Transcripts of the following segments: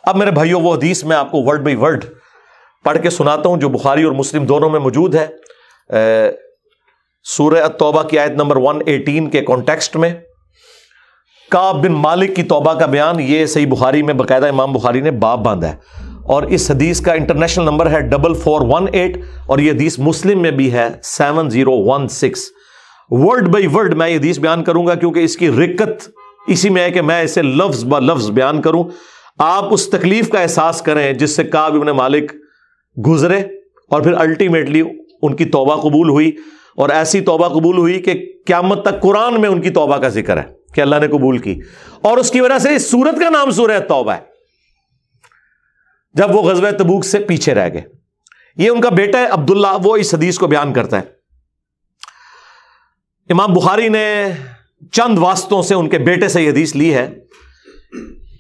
اب میرے بھائیوں وہ حدیث میں آپ کو ورڈ بائی ورڈ پڑھ کے سناتا ہوں جو بخاری اور مسلم دونوں میں موجود ہے. سورہ التوبہ کی آیت نمبر 118 کے کانٹیکسٹ میں کعب بن مالک کی توبہ کا بیان یہ صحیح بخاری میں باقاعدہ امام بخاری نے باب باندھا ہے, اور اس حدیث کا انٹرنیشنل نمبر ہے 4418, اور یہ حدیث مسلم میں بھی ہے 7016. ورڈ بائی ورڈ میں یہ حدیث بیان کروں گا کیونکہ اس کی رکت اسی میں ہے کہ میں اسے لفظ با لفظ بیان کروں, آپ اس تکلیف کا احساس کریں جس سے کعب بن مالک گزرے, اور پھر الٹیمیٹلی ان کی توبہ قبول ہوئی, اور ایسی توبہ قبول ہوئی کہ قیامت تک قرآن میں ان کی توبہ کا ذکر ہے کہ اللہ نے قبول کی, اور اس کی وجہ سے اس سورت کا نام سورہ توبہ ہے, جب وہ غزوہ تبوک سے پیچھے رہ گئے. یہ ان کا بیٹا ہے عبداللہ, وہ اس حدیث کو بیان کرتا ہے. امام بخاری نے چند واسطوں سے ان کے بیٹے سے یہ حدیث لی ہے.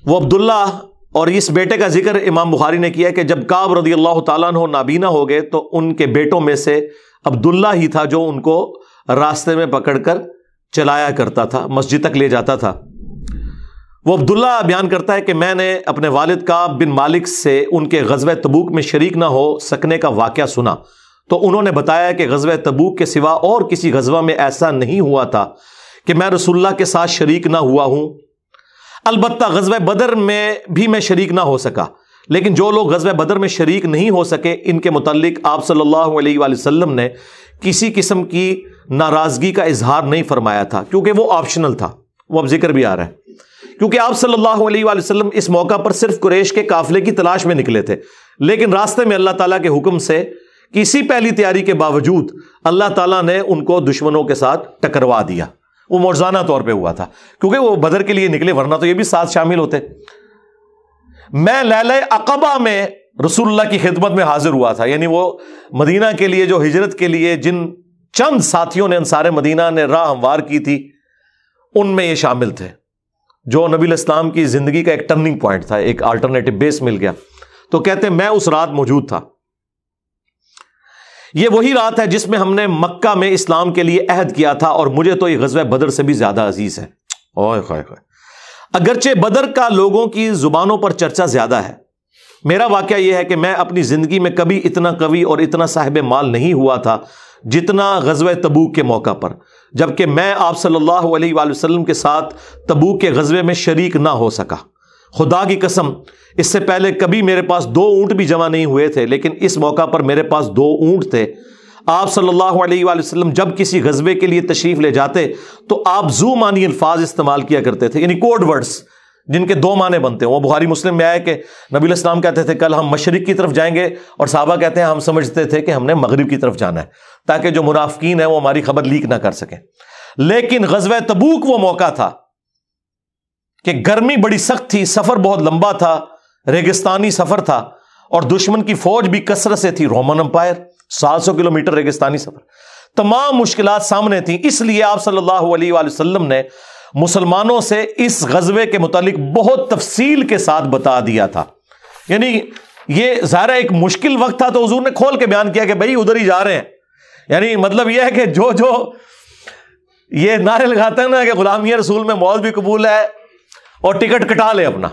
وہ عبداللہ اور اس بیٹے کا ذکر امام بخاری نے کیا کہ جب کعب رضی اللہ تعالیٰ عنہ نابینا ہو گئے تو ان کے بیٹوں میں سے عبداللہ ہی تھا جو ان کو راستے میں پکڑ کر چلایا کرتا تھا, مسجد تک لے جاتا تھا. وہ عبداللہ بیان کرتا ہے کہ میں نے اپنے والد کعب بن مالک سے ان کے غزوہ تبوک میں شریک نہ ہو سکنے کا واقعہ سنا, تو انہوں نے بتایا کہ غزوہ تبوک کے سوا اور کسی غزوہ میں ایسا نہیں ہوا تھا کہ میں رسول اللہ کے ساتھ شریک نہ ہوا ہوں. البتہ غزوہ بدر میں بھی میں شریک نہ ہو سکا, لیکن جو لوگ غزوہ بدر میں شریک نہیں ہو سکے ان کے متعلق آپ صلی اللہ علیہ وآلہ وسلم نے کسی قسم کی ناراضگی کا اظہار نہیں فرمایا تھا, کیونکہ وہ آپشنل تھا. وہ اب ذکر بھی آ رہا ہے کیونکہ آپ صلی اللہ علیہ وآلہ وسلم اس موقع پر صرف قریش کے قافلے کی تلاش میں نکلے تھے, لیکن راستے میں اللہ تعالیٰ کے حکم سے کسی پہلی تیاری کے باوجود اللہ تعالیٰ نے ان کو دشمنوں کے ساتھ ٹکروا دیا. وہ معجزانہ طور پہ ہوا تھا کیونکہ وہ بدر کے لیے نکلے, ورنہ تو یہ بھی ساتھ شامل ہوتے. میں لیلہ عقبہ میں رسول اللہ کی خدمت میں حاضر ہوا تھا, یعنی وہ مدینہ کے لیے جو ہجرت کے لیے جن چند ساتھیوں نے انصار مدینہ نے راہ ہموار کی تھی ان میں یہ شامل تھے, جو نبی الاسلام کی زندگی کا ایک ٹرننگ پوائنٹ تھا, ایک آلٹرنیٹو بیس مل گیا. تو کہتے ہیں میں اس رات موجود تھا. یہ وہی رات ہے جس میں ہم نے مکہ میں اسلام کے لیے عہد کیا تھا, اور مجھے تو یہ غزوہ بدر سے بھی زیادہ عزیز ہے. اوئے خائے خائے. اگرچہ بدر کا لوگوں کی زبانوں پر چرچا زیادہ ہے, میرا واقعہ یہ ہے کہ میں اپنی زندگی میں کبھی اتنا قوی اور اتنا صاحب مال نہیں ہوا تھا جتنا غزوہ تبوک کے موقع پر, جبکہ میں آپ صلی اللہ علیہ وآلہ وسلم کے ساتھ تبوک کے غزوے میں شریک نہ ہو سکا. خدا کی قسم اس سے پہلے کبھی میرے پاس 2 اونٹ بھی جمع نہیں ہوئے تھے, لیکن اس موقع پر میرے پاس 2 اونٹ تھے. آپ صلی اللہ علیہ وآلہ وسلم جب کسی غزوے کے لیے تشریف لے جاتے تو آپ ذو معنی الفاظ استعمال کیا کرتے تھے, یعنی کوڈ ورڈز جن کے 2 معنی بنتے ہیں. وہ بخاری مسلم میں آئے کہ نبی الاسلام کہتے تھے کل ہم مشرق کی طرف جائیں گے, اور صحابہ کہتے ہیں ہم سمجھتے تھے کہ ہم نے مغرب کی طرف جانا ہے تاکہ جو منافقین ہیں وہ ہماری خبر لیک نہ کر سکیں. لیکن غزوہ تبوک وہ موقع تھا کہ گرمی بڑی سخت تھی, سفر بہت لمبا تھا, ریگستانی سفر تھا, اور دشمن کی فوج بھی کثرت سے تھی. رومن امپائر 700 کلومیٹر ریگستانی سفر, تمام مشکلات سامنے تھیں. اس لیے آپ صلی اللہ علیہ وآلہ وسلم نے مسلمانوں سے اس غزوے کے متعلق بہت تفصیل کے ساتھ بتا دیا تھا. یعنی یہ ظاہر ایک مشکل وقت تھا تو حضور نے کھول کے بیان کیا کہ بھائی ادھر ہی جا رہے ہیں. یعنی مطلب یہ ہے کہ جو یہ نعرے لگاتے ہیں نا کہ غلامی رسول میں موت بھی قبول ہے اور ٹکٹ کٹا لے اپنا,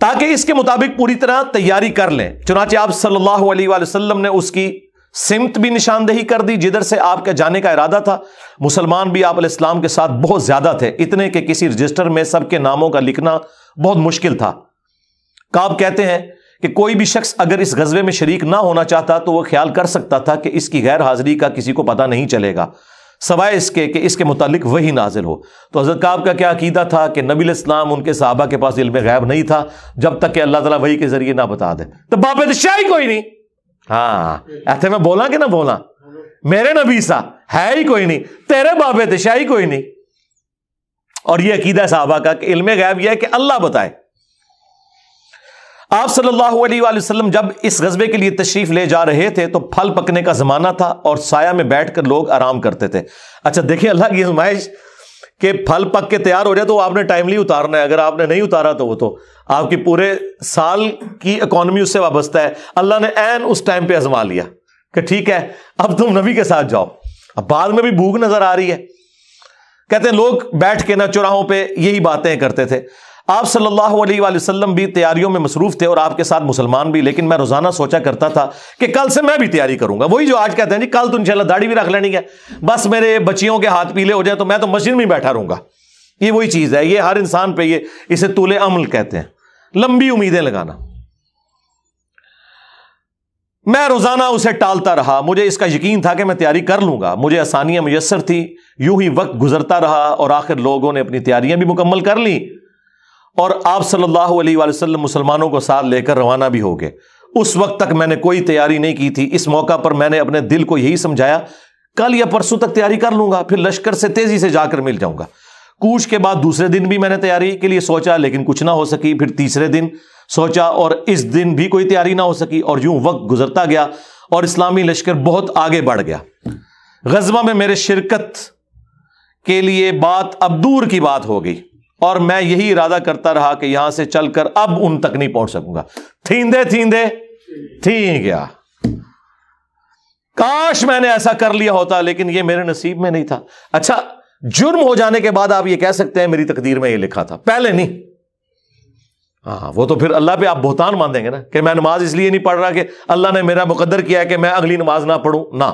تاکہ اس کے مطابق پوری طرح تیاری کر لیں. چنانچہ آپ صلی اللہ علیہ وآلہ وسلم نے اس کی سمت بھی نشاندہی کر دی جدھر سے آپ کا جانے کا ارادہ تھا. مسلمان بھی آپ علیہ السلام کے ساتھ بہت زیادہ تھے, اتنے کہ کسی رجسٹر میں سب کے ناموں کا لکھنا بہت مشکل تھا. کعب کہتے ہیں کہ کوئی بھی شخص اگر اس غزوے میں شریک نہ ہونا چاہتا تو وہ خیال کر سکتا تھا کہ اس کی غیر حاضری کا کسی کو پتہ نہیں چلے گا سوائے اس کے کہ اس کے متعلق وحی نازل ہو. تو حضرت کعب کا کیا عقیدہ تھا کہ نبی علیہ السلام ان کے صحابہ کے پاس علم غیب نہیں تھا جب تک کہ اللہ تعالیٰ وحی کے ذریعے نہ بتا دے. تو باب شاہی کوئی نہیں, ہاں ایسے میں بولا کہ نہ بولا, میرے نبی سا ہے ہی کوئی نہیں, تیرے باب شاہی کوئی نہیں. اور یہ عقیدہ صحابہ کا کہ علم غیب یہ ہے کہ اللہ بتائے. آپ صلی اللہ علیہ وآلہ وسلم جب اس غزوے کے لیے تشریف لے جا رہے تھے تو پھل پکنے کا زمانہ تھا اور سایہ میں بیٹھ کر لوگ آرام کرتے تھے. اچھا دیکھیں اللہ کی آزمائش کہ پھل پک کے تیار ہو جائے تو آپ نے ٹائملی اتارنا ہے, اگر آپ نے نہیں اتارا تو وہ تو آپ کی پورے سال کی اکانومی اس سے وابستہ ہے. اللہ نے عین اس ٹائم پہ آزما لیا کہ ٹھیک ہے اب تم نبی کے ساتھ جاؤ. اب بعد میں بھی بھوک نظر آ رہی ہے. کہتے ہیں لوگ بیٹھ کے نہ چوراہوں پہ یہی باتیں کرتے تھے. آپ صلی اللہ علیہ وآلہ وسلم بھی تیاریوں میں مصروف تھے اور آپ کے ساتھ مسلمان بھی، لیکن میں روزانہ سوچا کرتا تھا کہ کل سے میں بھی تیاری کروں گا. وہی جو آج کہتے ہیں جی کل تو انشاءاللہ داڑھی بھی رکھ لینی ہے، بس میرے بچیوں کے ہاتھ پیلے ہو جائیں تو میں تو مسجد میں بیٹھا رہوں گا. یہ وہی چیز ہے، یہ ہر انسان پہ اسے طول عمل کہتے ہیں، لمبی امیدیں لگانا. میں روزانہ اسے ٹالتا رہا. مجھے اس کا یقین تھا کہ میں تیاری کر لوں گا، مجھے آسانیاں میسر تھی. یوں ہی وقت گزرتا رہا اور آخر لوگوں نے اپنی تیاریاں بھی مکمل کر لی اور آپ صلی اللہ علیہ وآلہ وسلم مسلمانوں کو ساتھ لے کر روانہ بھی ہو گئے. اس وقت تک میں نے کوئی تیاری نہیں کی تھی. اس موقع پر میں نے اپنے دل کو یہی سمجھایا کل یا پرسوں تک تیاری کر لوں گا، پھر لشکر سے تیزی سے جا کر مل جاؤں گا. کوچ کے بعد دوسرے دن بھی میں نے تیاری کے لیے سوچا لیکن کچھ نہ ہو سکی. پھر تیسرے دن سوچا اور اس دن بھی کوئی تیاری نہ ہو سکی. اور یوں وقت گزرتا گیا اور اسلامی لشکر بہت آگے بڑھ گیا. غزوہ میں میرے شرکت کے لیے بات اب دور کی بات ہو گئی اور میں یہی ارادہ کرتا رہا کہ یہاں سے چل کر اب ان تک نہیں پہنچ سکوں گا. تھیندے تھیندے تھی گیا. کاش میں نے ایسا کر لیا ہوتا، لیکن یہ میرے نصیب میں نہیں تھا. اچھا، جرم ہو جانے کے بعد آپ یہ کہہ سکتے ہیں میری تقدیر میں یہ لکھا تھا، پہلے نہیں. ہاں، وہ تو پھر اللہ پہ آپ بہتان مان دیں گے نا کہ میں نماز اس لیے نہیں پڑھ رہا کہ اللہ نے میرا مقدر کیا ہے کہ میں اگلی نماز نہ پڑھوں. نہ،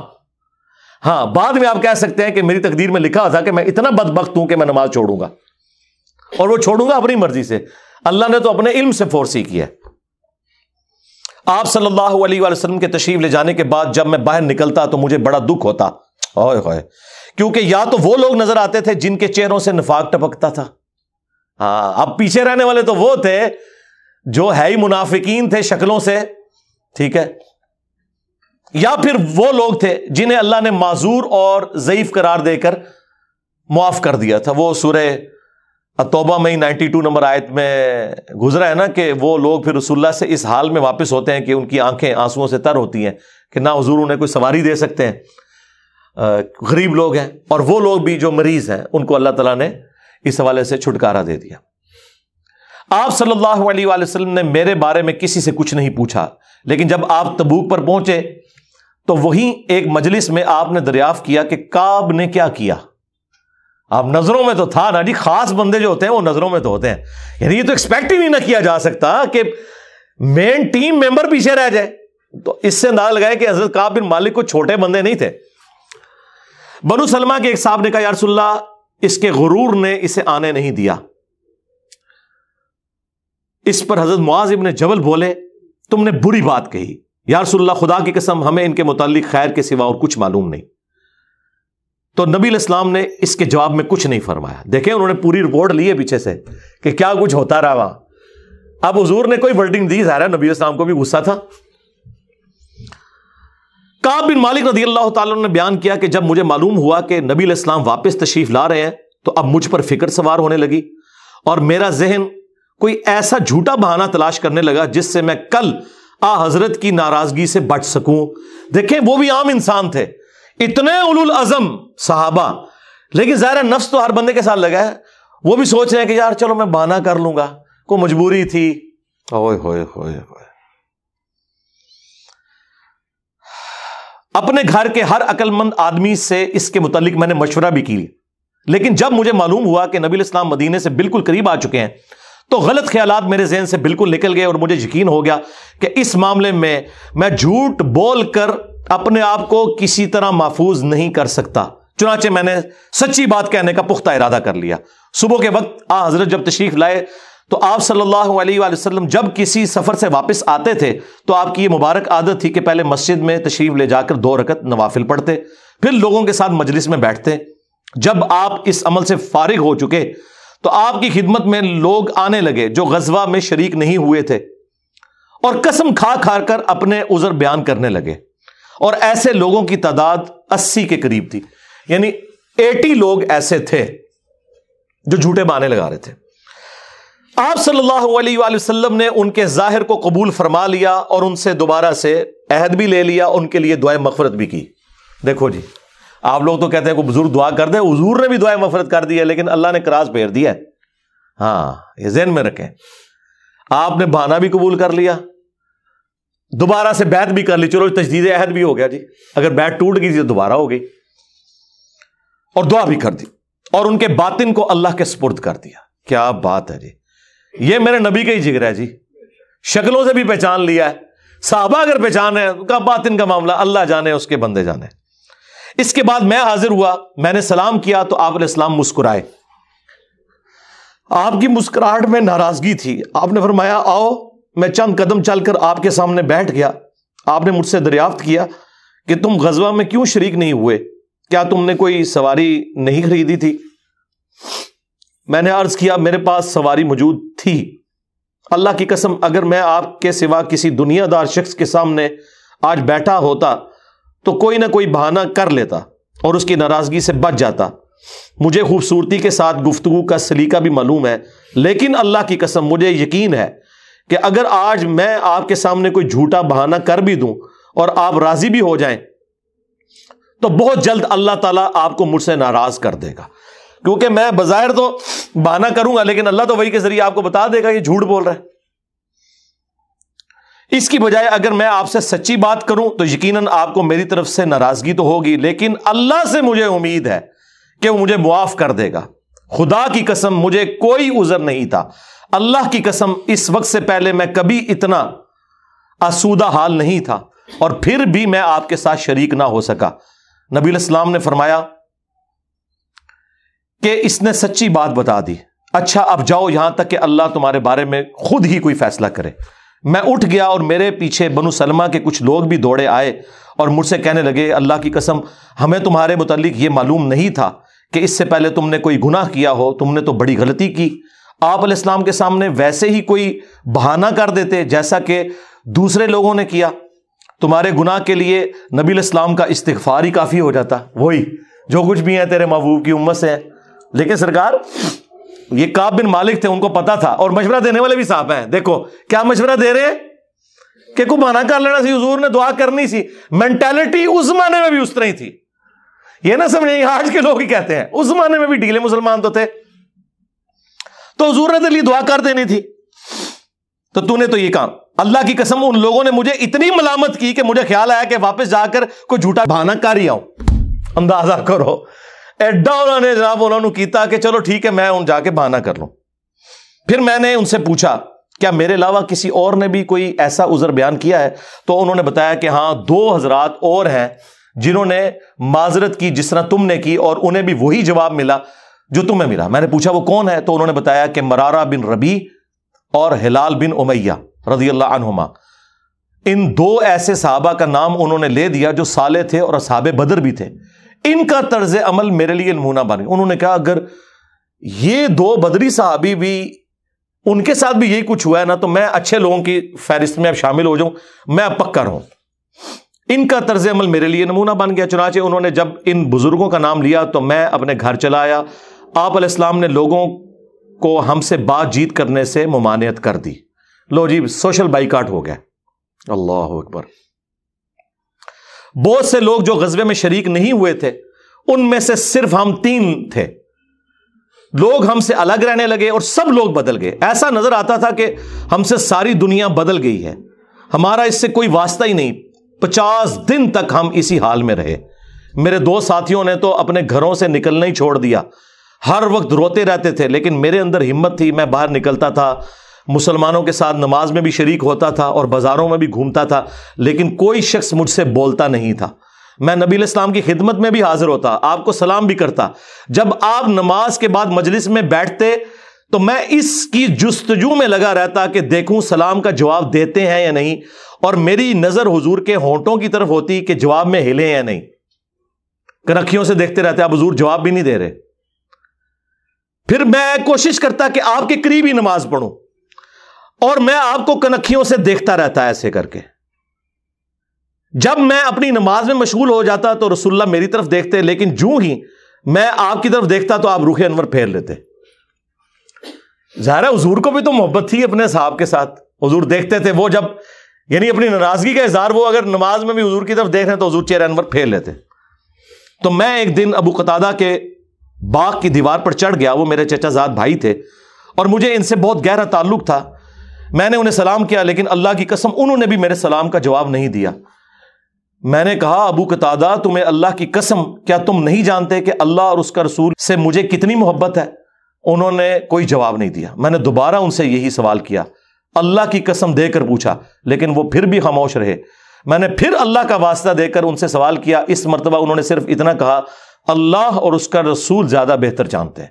ہاں بعد میں آپ کہہ سکتے ہیں کہ میری تقدیر میں لکھا تھا کہ میں اتنا بدبخت ہوں کہ میں نماز چھوڑوں گا، اور وہ چھوڑوں گا اپنی مرضی سے. اللہ نے تو اپنے علم سے فورسی کیا ہے. آپ صلی اللہ علیہ وآلہ وسلم کے تشریف لے جانے کے بعد جب میں باہر نکلتا تو مجھے بڑا دکھ ہوتا، اوئے ہوئے، کیونکہ یا تو وہ لوگ نظر آتے تھے جن کے چہروں سے نفاق ٹپکتا تھا. ہاں، اب پیچھے رہنے والے تو وہ تھے جو ہے ہی منافقین تھے شکلوں سے، ٹھیک ہے، یا پھر وہ لوگ تھے جنہیں اللہ نے معذور اور ضعیف قرار دے کر معاف کر دیا تھا. وہ سورہ التوبہ میں 92 نمبر آیت میں گزرا ہے نا کہ وہ لوگ پھر رسول اللہ سے اس حال میں واپس ہوتے ہیں کہ ان کی آنکھیں آنسوؤں سے تر ہوتی ہیں کہ نہ حضور انہیں کوئی سواری دے سکتے ہیں، غریب لوگ ہیں. اور وہ لوگ بھی جو مریض ہیں ان کو اللہ تعالیٰ نے اس حوالے سے چھٹکارا دے دیا. آپ صلی اللہ علیہ وآلہ وسلم نے میرے بارے میں کسی سے کچھ نہیں پوچھا، لیکن جب آپ تبوک پر پہنچے تو وہیں ایک مجلس میں آپ نے دریافت کیا کہ کعب نے کیا کیا. آپ نظروں میں تو تھا نا جی، خاص بندے جو ہوتے ہیں وہ نظروں میں تو ہوتے ہیں. یعنی یہ تو ایکسپیکٹ ہی نہیں نہ کیا جا سکتا کہ مین ٹیم ممبر پیچھے رہ جائے. تو اس سے اندازہ لگائے کہ حضرت کعب بن مالک کو چھوٹے بندے نہیں تھے. بنو سلمہ کے ایک صاحب نے کہا یا رسول اللہ اس کے غرور نے اسے آنے نہیں دیا. اس پر حضرت معاذ ابن جبل بولے تم نے بری بات کہی. یا رسول اللہ خدا کی قسم ہمیں ان کے متعلق خیر کے سوا اور کچھ معلوم نہیں. تو نبی علیہ السلام نے اس کے جواب میں کچھ نہیں فرمایا. دیکھیں انہوں نے پوری رپورٹ لی ہے پیچھے سے کہ کیا کچھ ہوتا رہا وہاں. اب حضور نے کوئی ورڈنگ دی، ظاہر ہے نبی علیہ السلام کو بھی غصہ تھا. کعب بن مالک رضی اللہ تعالیٰ نے بیان کیا کہ جب مجھے معلوم ہوا کہ نبی علیہ السلام واپس تشریف لا رہے ہیں تو اب مجھ پر فکر سوار ہونے لگی اور میرا ذہن کوئی ایسا جھوٹا بہانہ تلاش کرنے لگا جس سے میں کل حضرت کی ناراضگی سے بچ سکوں. دیکھیں وہ بھی عام انسان تھے، اتنے اولو العزم صحابہ، لیکن ظاہر نفس تو ہر بندے کے ساتھ لگا ہے. وہ بھی سوچ رہے ہیں کہ یار چلو میں بہانہ کر لوں گا، کوئی مجبوری تھی. اوئے ہوئے ہوئے ہوئے. اپنے گھر کے ہر عقل مند آدمی سے اس کے متعلق میں نے مشورہ بھی کی، لیکن جب مجھے معلوم ہوا کہ نبی علیہ السلام مدینے سے بالکل قریب آ چکے ہیں تو غلط خیالات میرے ذہن سے بالکل نکل گئے اور مجھے یقین ہو گیا کہ اس معاملے میں جھوٹ بول کر اپنے آپ کو کسی طرح محفوظ نہیں کر سکتا. چنانچہ میں نے سچی بات کہنے کا پختہ ارادہ کر لیا. صبح کے وقت حضرت جب تشریف لائے تو آپ صلی اللہ علیہ وآلہ وسلم جب کسی سفر سے واپس آتے تھے تو آپ کی یہ مبارک عادت تھی کہ پہلے مسجد میں تشریف لے جا کر 2 رکعت نوافل پڑھتے، پھر لوگوں کے ساتھ مجلس میں بیٹھتے. جب آپ اس عمل سے فارغ ہو چکے تو آپ کی خدمت میں لوگ آنے لگے جو غزوہ میں شریک نہیں ہوئے تھے اور قسم کھا کھا کر اپنے عذر بیان کرنے لگے، اور ایسے لوگوں کی تعداد 80 کے قریب تھی. یعنی 80 لوگ ایسے تھے جو جھوٹے بہانے لگا رہے تھے. آپ صلی اللہ علیہ وآلہ وسلم نے ان کے ظاہر کو قبول فرما لیا اور ان سے دوبارہ سے عہد بھی لے لیا، ان کے لیے دعائے مغفرت بھی کی. دیکھو جی، آپ لوگ تو کہتے ہیں کوئی بزرگ دعا کر دے، حضور نے بھی دعائے مغفرت کر دی ہے، لیکن اللہ نے کراس پھیر دیا ہے. ہاں یہ ذہن میں رکھیں. آپ نے بہانہ بھی قبول کر لیا، دوبارہ سے بیعت بھی کر لی، چلو تجدید عہد بھی ہو گیا جی. اگر بیعت ٹوٹ گئی تو دوبارہ ہو گئی، اور دعا بھی کر دی اور ان کے باطن کو اللہ کے سپرد کر دیا. کیا بات ہے جی. یہ میرے نبی کا ہی جگر ہے جی، شکلوں سے بھی پہچان لیا ہے، صحابہ اگر پہچان ہے کا باطن کا معاملہ اللہ جانے، اس کے بندے جانے۔ اس کے بعد میں حاضر ہوا، میں نے سلام کیا تو آپ علیہ السلام مسکرائے، آپ کی مسکراہٹ میں ناراضگی تھی۔ آپ نے فرمایا آؤ، میں چند قدم چل کر آپ کے سامنے بیٹھ گیا۔ آپ نے مجھ سے دریافت کیا کہ تم غزوہ میں کیوں شریک نہیں ہوئے، کیا تم نے کوئی سواری نہیں خریدی تھی؟ میں نے عرض کیا میرے پاس سواری موجود تھی، اللہ کی قسم اگر میں آپ کے سوا کسی دنیا دار شخص کے سامنے آج بیٹھا ہوتا تو کوئی نہ کوئی بہانہ کر لیتا اور اس کی ناراضگی سے بچ جاتا۔ مجھے خوبصورتی کے ساتھ گفتگو کا سلیقہ بھی معلوم ہے، لیکن اللہ کی قسم مجھے یقین ہے کہ اگر آج میں آپ کے سامنے کوئی جھوٹا بہانہ کر بھی دوں اور آپ راضی بھی ہو جائیں تو بہت جلد اللہ تعالیٰ آپ کو مجھ سے ناراض کر دے گا، کیونکہ میں بظاہر تو بہانہ کروں گا لیکن اللہ تو وہی کے ذریعے آپ کو بتا دے گا یہ جھوٹ بول رہا ہے۔ اس کی بجائے اگر میں آپ سے سچی بات کروں تو یقیناً آپ کو میری طرف سے ناراضگی تو ہوگی، لیکن اللہ سے مجھے امید ہے کہ وہ مجھے معاف کر دے گا۔ خدا کی قسم مجھے کوئی عذر نہیں تھا، اللہ کی قسم اس وقت سے پہلے میں کبھی اتنا آسودہ حال نہیں تھا، اور پھر بھی میں آپ کے ساتھ شریک نہ ہو سکا۔ نبی علیہ السلام نے فرمایا کہ اس نے سچی بات بتا دی، اچھا اب جاؤ یہاں تک کہ اللہ تمہارے بارے میں خود ہی کوئی فیصلہ کرے۔ میں اٹھ گیا اور میرے پیچھے بنو سلمہ کے کچھ لوگ بھی دوڑے آئے اور مجھ سے کہنے لگے اللہ کی قسم ہمیں تمہارے متعلق یہ معلوم نہیں تھا کہ اس سے پہلے تم نے کوئی گناہ کیا ہو، تم نے تو بڑی غلطی کی۔ آپ علیہ السلام کے سامنے ویسے ہی کوئی بہانہ کر دیتے جیسا کہ دوسرے لوگوں نے کیا، تمہارے گناہ کے لیے نبی علیہ السلام کا استغفار ہی کافی ہو جاتا، وہی جو کچھ بھی ہے تیرے محبوب کی امت سے ہے۔ لیکن سرکار یہ کعب بن مالک تھے، ان کو پتا تھا، اور مشورہ دینے والے بھی صاحب ہیں، دیکھو کیا مشورہ دے رہے ہیں کہ کو بہانہ کر لینا سی، حضور نے دعا کرنی سی۔ مینٹالٹی اس زمانے میں بھی اس طرح ہی تھی، یہ نہ سمجھیں آج کے لوگ ہی کہتے ہیں، اس زمانے میں بھی ڈھیلے مسلمان تو تھے، تو حضور نے تیرے لیے دعا کر دینی تھی، تو نے تو یہ کام۔ اللہ کی قسم ان لوگوں نے مجھے اتنی ملامت کی کہ مجھے خیال آیا کہ واپس جا کر کوئی جھوٹا بہانہ کر ہی آؤں۔ اندازہ کرو ایڈا انہوں نے جناب انہوں نے کیتا کہ چلو ٹھیک ہے میں ان جا کے بہانہ کر لوں۔ پھر میں نے ان سے پوچھا کیا میرے علاوہ کسی اور نے بھی کوئی ایسا عذر بیان کیا ہے؟ تو انہوں نے بتایا کہ ہاں 2 حضرات اور ہیں جنہوں نے معذرت کی جس طرح تم نے کی، اور انہیں بھی وہی جواب ملا جو تمہیں ملا۔ میں نے پوچھا وہ کون ہے؟ تو انہوں نے بتایا کہ مرارہ بن ربیع اور ہلال بن امیہ رضی اللہ عنہما۔ ان 2 ایسے صحابہ کا نام انہوں نے لے دیا جو صالح تھے اور اصحاب بدر بھی تھے، ان کا طرز عمل میرے لیے نمونہ بن گیا۔ انہوں نے کہا اگر یہ 2 بدری صحابی بھی ان کے ساتھ بھی یہی کچھ ہوا ہے نا تو میں اچھے لوگوں کی فہرست میں اب شامل ہو جاؤں، میں اب پکا رہوں۔ ان کا طرز عمل میرے لیے نمونہ بن گیا۔ چنانچہ انہوں نے جب ان بزرگوں کا نام لیا تو میں اپنے گھر چلا آیا۔ آپ علیہ السلام نے لوگوں کو ہم سے بات چیت کرنے سے ممانعت کر دی۔ لو جی سوشل بائیکاٹ ہو گیا۔ اللہ اکبر۔ بہت سے لوگ جو غزوے میں شریک نہیں ہوئے تھے ان میں سے صرف ہم 3 تھے، لوگ ہم سے الگ رہنے لگے اور سب لوگ بدل گئے۔ ایسا نظر آتا تھا کہ ہم سے ساری دنیا بدل گئی ہے، ہمارا اس سے کوئی واسطہ ہی نہیں۔ 50 دن تک ہم اسی حال میں رہے۔ میرے 2 ساتھیوں نے تو اپنے گھروں سے نکلنا ہی چھوڑ دیا، ہر وقت روتے رہتے تھے، لیکن میرے اندر ہمت تھی، میں باہر نکلتا تھا، مسلمانوں کے ساتھ نماز میں بھی شریک ہوتا تھا اور بازاروں میں بھی گھومتا تھا، لیکن کوئی شخص مجھ سے بولتا نہیں تھا۔ میں نبی علیہ السلام کی خدمت میں بھی حاضر ہوتا، آپ کو سلام بھی کرتا۔ جب آپ نماز کے بعد مجلس میں بیٹھتے تو میں اس کی جستجو میں لگا رہتا کہ دیکھوں سلام کا جواب دیتے ہیں یا نہیں، اور میری نظر حضور کے ہونٹوں کی طرف ہوتی کہ جواب میں ہلے یا نہیں۔ کنکھیوں سے دیکھتے رہتے، اب حضور جواب بھی نہیں دے رہے۔ پھر میں کوشش کرتا کہ آپ کے قریب ہی نماز پڑھوں، اور میں آپ کو کنکھیوں سے دیکھتا رہتا ایسے کر کے۔ جب میں اپنی نماز میں مشغول ہو جاتا تو رسول اللہ میری طرف دیکھتے، لیکن جو ہی میں آپ کی طرف دیکھتا تو آپ رخ انور پھیر لیتے۔ ظاہر ہے حضور کو بھی تو محبت تھی اپنے صحاب کے ساتھ، حضور دیکھتے تھے، وہ جب یعنی اپنی ناراضگی کا اظہار وہ اگر نماز میں بھی حضور کی طرف دیکھ رہے ہیں تو حضور چہرہ انور پھیر لیتے۔ تو میں ایک دن ابو قتادہ کے باغ کی دیوار پر چڑھ گیا، وہ میرے چچا زاد بھائی تھے اور مجھے ان سے بہت گہرا تعلق تھا۔ میں نے انہیں سلام کیا، لیکن اللہ کی قسم انہوں نے بھی میرے سلام کا جواب نہیں دیا۔ میں نے کہا ابو قتادہ تمہیں اللہ کی قسم کیا تم نہیں جانتے کہ اللہ اور اس کا رسول سے مجھے کتنی محبت ہے؟ انہوں نے کوئی جواب نہیں دیا. میں نے دوبارہ ان سے یہی سوال کیا, اللہ کی قسم دے کر پوچھا, لیکن وہ پھر بھی خاموش رہے. میں نے پھر اللہ کا واسطہ دے کر ان سے سوال کیا. اس مرتبہ انہوں نے صرف اتنا کہا, اللہ اور اس کا رسول زیادہ بہتر جانتے ہیں.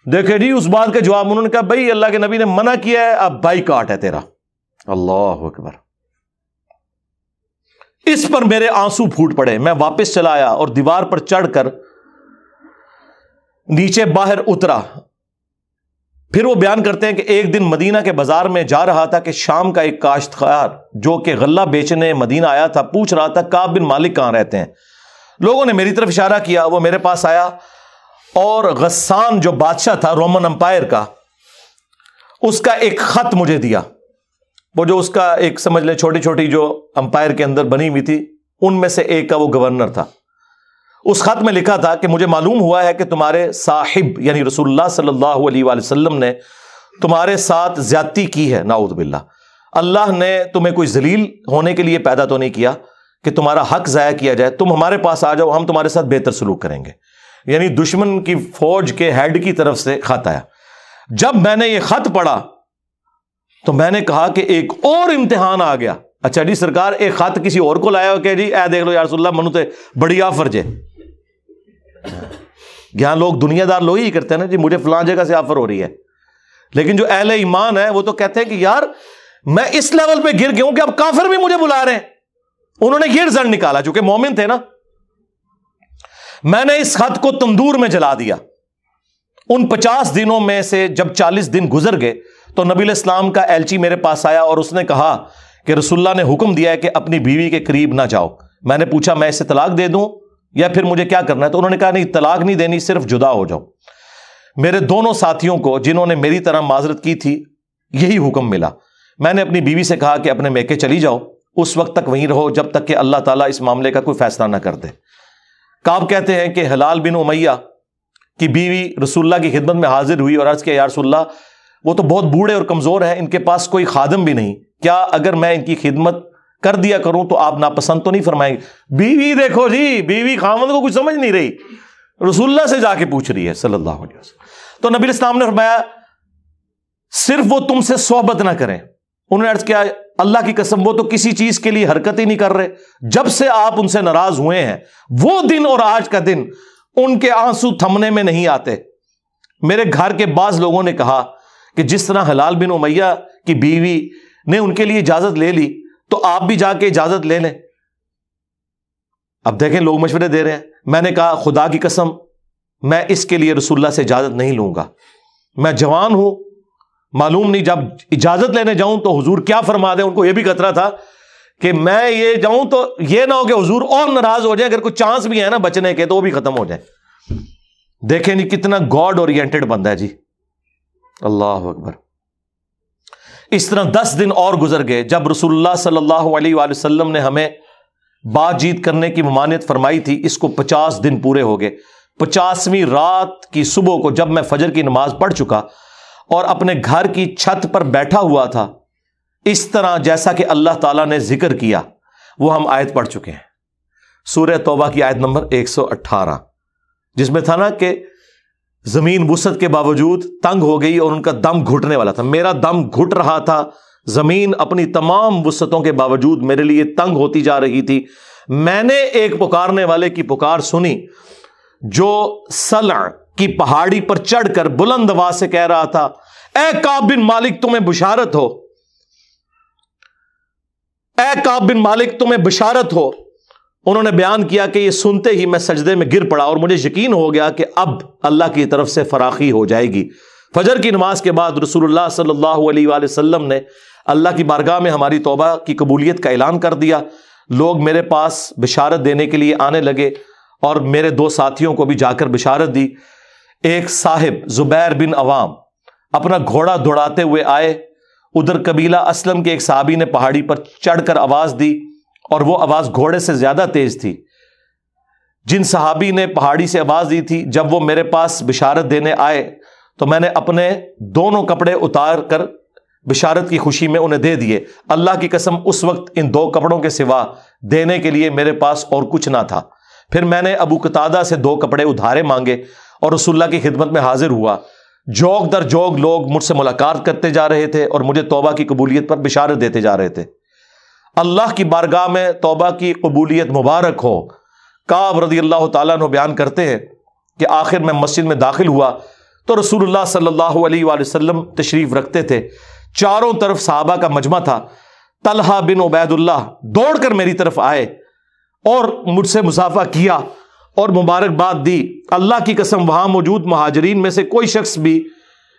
دیکھیں جی اس بات کا جواب انہوں نے کہا, بھائی اللہ کے نبی نے منع کیا ہے, اب بائی کاٹ ہے تیرا. اللہ اکبر. اس پر میرے آنسو پھوٹ پڑے. میں واپس چلا آیا اور دیوار پر چڑھ کر نیچے باہر اترا. پھر وہ بیان کرتے ہیں کہ ایک دن مدینہ کے بازار میں جا رہا تھا کہ شام کا ایک کاشتکار جو کہ غلہ بیچنے مدینہ آیا تھا پوچھ رہا تھا کعب بن مالک کہاں رہتے ہیں. لوگوں نے میری طرف اشارہ کیا, وہ میرے پاس آیا اور غسان جو بادشاہ تھا رومن امپائر کا, اس کا ایک خط مجھے دیا. وہ جو اس کا ایک سمجھ لیں چھوٹی چھوٹی جو امپائر کے اندر بنی ہوئی تھی ان میں سے ایک کا وہ گورنر تھا. اس خط میں لکھا تھا کہ مجھے معلوم ہوا ہے کہ تمہارے صاحب یعنی رسول اللہ صلی اللہ علیہ وآلہ وسلم نے تمہارے ساتھ زیادتی کی ہے, نعوذ باللہ. اللہ نے تمہیں کوئی ذلیل ہونے کے لیے پیدا تو نہیں کیا کہ تمہارا حق ضائع کیا جائے. تم ہمارے پاس آ جاؤ, ہم تمہارے ساتھ بہتر سلوک کریں گے. یعنی دشمن کی فوج کے ہیڈ کی طرف سے خط آیا. جب میں نے یہ خط پڑھا تو میں نے کہا کہ ایک اور امتحان آ گیا. اچھا جی سرکار, ایک خط کسی اور کو لایا ہو کہ جی اے دیکھ لو یا رسول اللہ منو تے بڑی آفر جے. یہاں لوگ دنیا دار لوگ ہی کرتے ہیں نا جی, مجھے فلاں جگہ سے آفر ہو رہی ہے. لیکن جو اہل ایمان ہے وہ تو کہتے ہیں کہ یار میں اس لیول پہ گر گیا ہوں کہ اب کافر بھی مجھے بلا رہے ہیں. انہوں نے یہ رزلٹ نکالا, چونکہ مومن تھے نا. میں نے اس خط کو تندور میں جلا دیا. ان 50 دنوں میں سے جب 40 دن گزر گئے تو نبی علیہ السلام کا ایلچی میرے پاس آیا اور اس نے کہا کہ رسول اللہ نے حکم دیا ہے کہ اپنی بیوی کے قریب نہ جاؤ. میں نے پوچھا میں اسے طلاق دے دوں یا پھر مجھے کیا کرنا ہے؟ تو انہوں نے کہا نہیں, طلاق نہیں دینی, صرف جدا ہو جاؤ. میرے دونوں ساتھیوں کو جنہوں نے میری طرح معذرت کی تھی یہی حکم ملا. میں نے اپنی بیوی سے کہا کہ اپنے میکے چلی جاؤ, اس وقت تک وہیں رہو جب تک کہ اللہ تعالیٰ اس معاملے کا کوئی فیصلہ نہ کر دے. کعب کہتے ہیں کہ ہلال بن امیہ کی بیوی رسول اللہ کی خدمت میں حاضر ہوئی اور عرض کیا یا رسول اللہ وہ تو بہت بوڑھے اور کمزور ہیں, ان کے پاس کوئی خادم بھی نہیں, کیا اگر میں ان کی خدمت کر دیا کروں تو آپ ناپسند تو نہیں فرمائیں گے؟ بیوی دیکھو جی, بیوی خامد کو کچھ سمجھ نہیں رہی, رسول اللہ سے جا کے پوچھ رہی ہے صلی اللہ علیہ وسلم. تو نبی الاسلام نے فرمایا صرف وہ تم سے صحبت نہ کریں. انہوں نے عرض کیا اللہ کی قسم وہ تو کسی چیز کے لیے حرکت ہی نہیں کر رہے. جب سے آپ ان سے ناراض ہوئے ہیں وہ دن اور آج کا دن ان کے آنسو تھمنے میں نہیں آتے. میرے گھر کے بعض لوگوں نے کہا کہ جس طرح ہلال بن امیہ کی بیوی نے ان کے لیے اجازت لے لی تو آپ بھی جا کے اجازت لے لیں. اب دیکھیں لوگ مشورے دے رہے ہیں. میں نے کہا خدا کی قسم میں اس کے لیے رسول اللہ سے اجازت نہیں لوں گا. میں جوان ہوں, معلوم نہیں جب اجازت لینے جاؤں تو حضور کیا فرما دیں. ان کو یہ بھی خطرہ تھا کہ میں یہ جاؤں تو یہ نہ ہو کہ حضور اور ناراض ہو جائیں, اگر کوئی چانس بھی ہے نا بچنے کے تو وہ بھی ختم ہو جائے. دیکھیں نہیں کتنا گاڈ اورینٹڈ بندہ ہے جی, اللہ اکبر. اس طرح 10 دن اور گزر گئے. جب رسول اللہ صلی اللہ علیہ وآلہ وسلم نے ہمیں بات چیت کرنے کی ممانعت فرمائی تھی, اس کو 50 دن پورے ہو گئے. 50ویں رات کی صبح کو جب میں فجر کی نماز پڑھ چکا اور اپنے گھر کی چھت پر بیٹھا ہوا تھا, اس طرح جیسا کہ اللہ تعالیٰ نے ذکر کیا وہ ہم آیت پڑھ چکے ہیں, سورہ توبہ کی آیت نمبر 118, جس میں تھا نا کہ زمین وسعت کے باوجود تنگ ہو گئی اور ان کا دم گھٹنے والا تھا. میرا دم گھٹ رہا تھا, زمین اپنی تمام وسعتوں کے باوجود میرے لیے تنگ ہوتی جا رہی تھی. میں نے ایک پکارنے والے کی پکار سنی جو سلع کی پہاڑی پر چڑھ کر بلند آواز سے کہہ رہا تھا اے کعب بن مالک تمہیں بشارت ہو, اے کعب بن مالک تمہیں بشارت ہو. انہوں نے بیان کیا کہ یہ سنتے ہی میں سجدے میں گر پڑا اور مجھے یقین ہو گیا کہ اب اللہ کی طرف سے فراخی ہو جائے گی. فجر کی نماز کے بعد رسول اللہ صلی اللہ علیہ وآلہ وسلم نے اللہ کی بارگاہ میں ہماری توبہ کی قبولیت کا اعلان کر دیا. لوگ میرے پاس بشارت دینے کے لیے آنے لگے اور میرے 2 ساتھیوں کو بھی جا کر بشارت دی. ایک صاحب زبیر بن عوام اپنا گھوڑا دوڑاتے ہوئے آئے. ادھر قبیلہ اسلم کے ایک صحابی نے پہاڑی پر چڑھ کر آواز دی اور وہ آواز گھوڑے سے زیادہ تیز تھی. جن صحابی نے پہاڑی سے آواز دی تھی جب وہ میرے پاس بشارت دینے آئے تو میں نے اپنے دونوں کپڑے اتار کر بشارت کی خوشی میں انہیں دے دیے. اللہ کی قسم اس وقت ان 2 کپڑوں کے سوا دینے کے لیے میرے پاس اور کچھ نہ تھا. پھر میں نے ابو قتادہ سے 2 کپڑے ادھارے مانگے اور رسول اللہ کی خدمت میں حاضر ہوا. جوگ در جوگ لوگ مجھ سے ملاقات کرتے جا رہے تھے اور مجھے توبہ کی قبولیت پر بشارت دیتے جا رہے تھے۔ اللہ کی بارگاہ میں توبہ کی قبولیت مبارک ہو۔ کعب رضی اللہ تعالیٰ عنہ بیان کرتے ہیں کہ آخر میں مسجد میں داخل ہوا تو رسول اللہ صلی اللہ علیہ وآلہ وسلم تشریف رکھتے تھے، چاروں طرف صحابہ کا مجمع تھا۔ طلحہ بن عبید اللہ دوڑ کر میری طرف آئے اور مجھ سے مصافحہ کیا اور مبارکباد دی۔ اللہ کی قسم وہاں موجود مہاجرین میں سے کوئی شخص بھی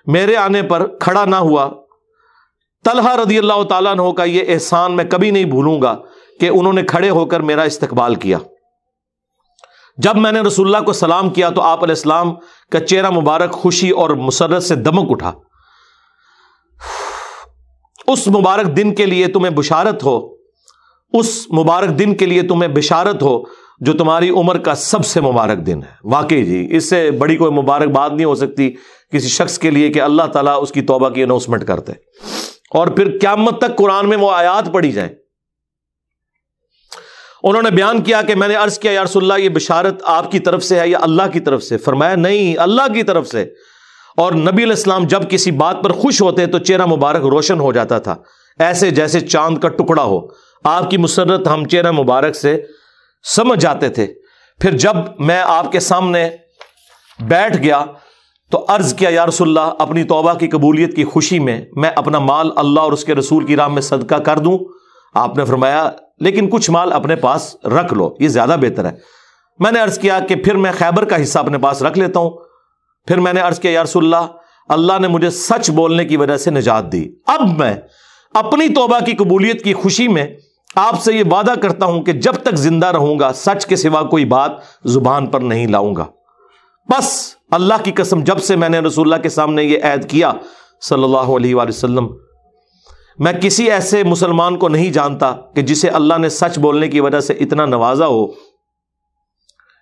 میرے آنے پر کھڑا نہ ہوا۔ طلحہ رضی اللہ تعالیٰ عنہ کا یہ احسان میں کبھی نہیں بھولوں گا کہ انہوں نے کھڑے ہو کر میرا استقبال کیا۔ جب میں نے رسول اللہ کو سلام کیا تو آپ علیہ السلام کا چہرہ مبارک خوشی اور مسرت سے دمک اٹھا۔ اس مبارک دن کے لیے تمہیں بشارت ہو، اس مبارک دن کے لیے تمہیں بشارت ہو جو تمہاری عمر کا سب سے مبارک دن ہے۔ واقعی جی، اس سے بڑی کوئی مبارک بات نہیں ہو سکتی کسی شخص کے لیے کہ اللہ تعالیٰ اس کی توبہ کی اناؤنسمنٹ کرتے اور پھر قیامت تک قرآن میں وہ آیات پڑھی جائیں۔ انہوں نے بیان کیا کہ میں نے عرض کیا یا رسول اللہ یہ بشارت آپ کی طرف سے ہے یا اللہ کی طرف سے؟ فرمایا نہیں، اللہ کی طرف سے۔ اور نبی علیہ السلام جب کسی بات پر خوش ہوتے تو چہرہ مبارک روشن ہو جاتا تھا، ایسے جیسے چاند کا ٹکڑا ہو۔ آپ کی مسرت ہم چہرہ مبارک سے سمجھ جاتے تھے۔ پھر جب میں آپ کے سامنے بیٹھ گیا تو عرض کیا یا رسول اللہ اپنی توبہ کی قبولیت کی خوشی میں اپنا مال اللہ اور اس کے رسول کی راہ میں صدقہ کر دوں؟ آپ نے فرمایا لیکن کچھ مال اپنے پاس رکھ لو، یہ زیادہ بہتر ہے۔ میں نے عرض کیا کہ پھر میں خیبر کا حصہ اپنے پاس رکھ لیتا ہوں۔ پھر میں نے عرض کیا یا رسول اللہ اللہ نے مجھے سچ بولنے کی وجہ سے نجات دی، اب میں اپنی توبہ کی قبولیت کی خوشی میں آپ سے یہ وعدہ کرتا ہوں کہ جب تک زندہ رہوں گا سچ کے سوا کوئی بات زبان پر نہیں لاؤں گا۔ بس اللہ کی قسم جب سے میں نے رسول اللہ کے سامنے یہ عہد کیا صلی اللہ علیہ وآلہ وسلم، میں کسی ایسے مسلمان کو نہیں جانتا کہ جسے اللہ نے سچ بولنے کی وجہ سے اتنا نوازا ہو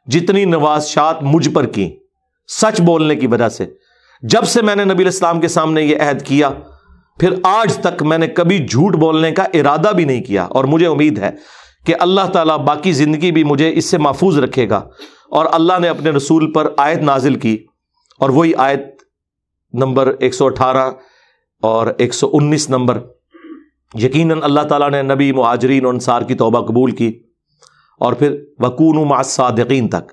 جتنی نوازشات مجھ پر کی سچ بولنے کی وجہ سے۔ جب سے میں نے نبی علیہ السلام کے سامنے یہ عہد کیا پھر آج تک میں نے کبھی جھوٹ بولنے کا ارادہ بھی نہیں کیا، اور مجھے امید ہے کہ اللہ تعالیٰ باقی زندگی بھی مجھے اس سے محفوظ رکھے گا۔ اور اللہ نے اپنے رسول پر آیت نازل کی، اور وہی آیت نمبر 118 اور 119 نمبر، یقیناً اللہ تعالیٰ نے نبی، مہاجرین اور انصار کی توبہ قبول کی، اور پھر وَكُونُوا مَعَ الصَّادِقِينَ تک۔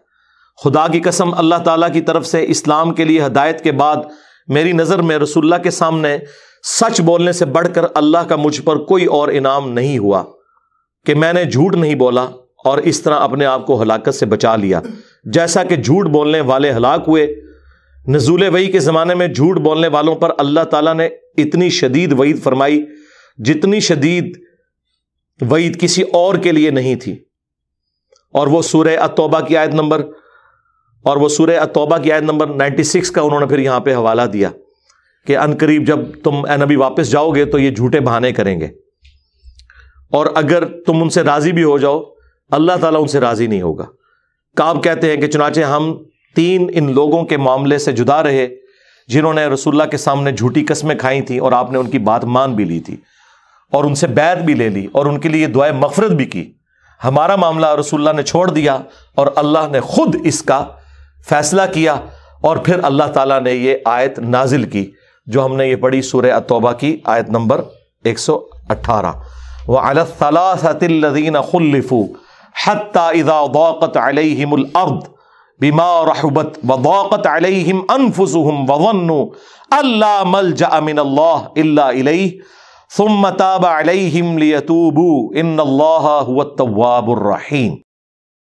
خدا کی قسم اللہ تعالیٰ کی طرف سے اسلام کے لیے ہدایت کے بعد میری نظر میں رسول اللہ کے سامنے سچ بولنے سے بڑھ کر اللہ کا مجھ پر کوئی اور انعام نہیں ہوا کہ میں نے جھوٹ نہیں بولا اور اس طرح اپنے آپ کو ہلاکت سے بچا لیا۔ جیسا کہ جھوٹ بولنے والے ہلاک ہوئے، نزول وحی کے زمانے میں جھوٹ بولنے والوں پر اللہ تعالیٰ نے اتنی شدید وعید فرمائی جتنی شدید وعید کسی اور کے لیے نہیں تھی۔ اور وہ سورہ التوبہ کی آیت نمبر 96 کا انہوں نے پھر یہاں پہ حوالہ دیا کہ عنقریب جب تم اے نبی واپس جاؤ گے تو یہ جھوٹے بہانے کریں گے، اور اگر تم ان سے راضی بھی ہو جاؤ اللہ تعالیٰ ان سے راضی نہیں ہوگا۔ کعب کہتے ہیں کہ چنانچہ ہم 3 ان لوگوں کے معاملے سے جدا رہے جنہوں نے رسول اللہ کے سامنے جھوٹی قسمیں کھائی تھیں اور آپ نے ان کی بات مان بھی لی تھی اور ان سے بیعت بھی لے لی اور ان کے لیے دعائے مغفرت بھی کی۔ ہمارا معاملہ رسول اللہ نے چھوڑ دیا اور اللہ نے خود اس کا فیصلہ کیا، اور پھر اللہ تعالیٰ نے یہ آیت نازل کی جو ہم نے یہ پڑھی سورہ التوبہ کی آیت نمبر 118، وَعَلَى الثَّلَاثَةِ الَّذِينَ خُلِّفُوا حَتَّى إِذَا ضَاقَتْ عَلَيْهِمُ الْأَرْضُ بِمَا رَحُبَتْ وَضَاقَتْ عَلَيْهِمْ أَنفُسُهُمْ وَظَنُّوا أَن لَّا مَلْجَأَ مِنَ اللَّهِ إِلَّا إِلَيْهِ ثُمَّ تَابَ عَلَيْهِمْ لِيَتُوبُوا إِنَّ اللَّهَ هُوَ التَّوَّابُ الرَّحِيمُ۔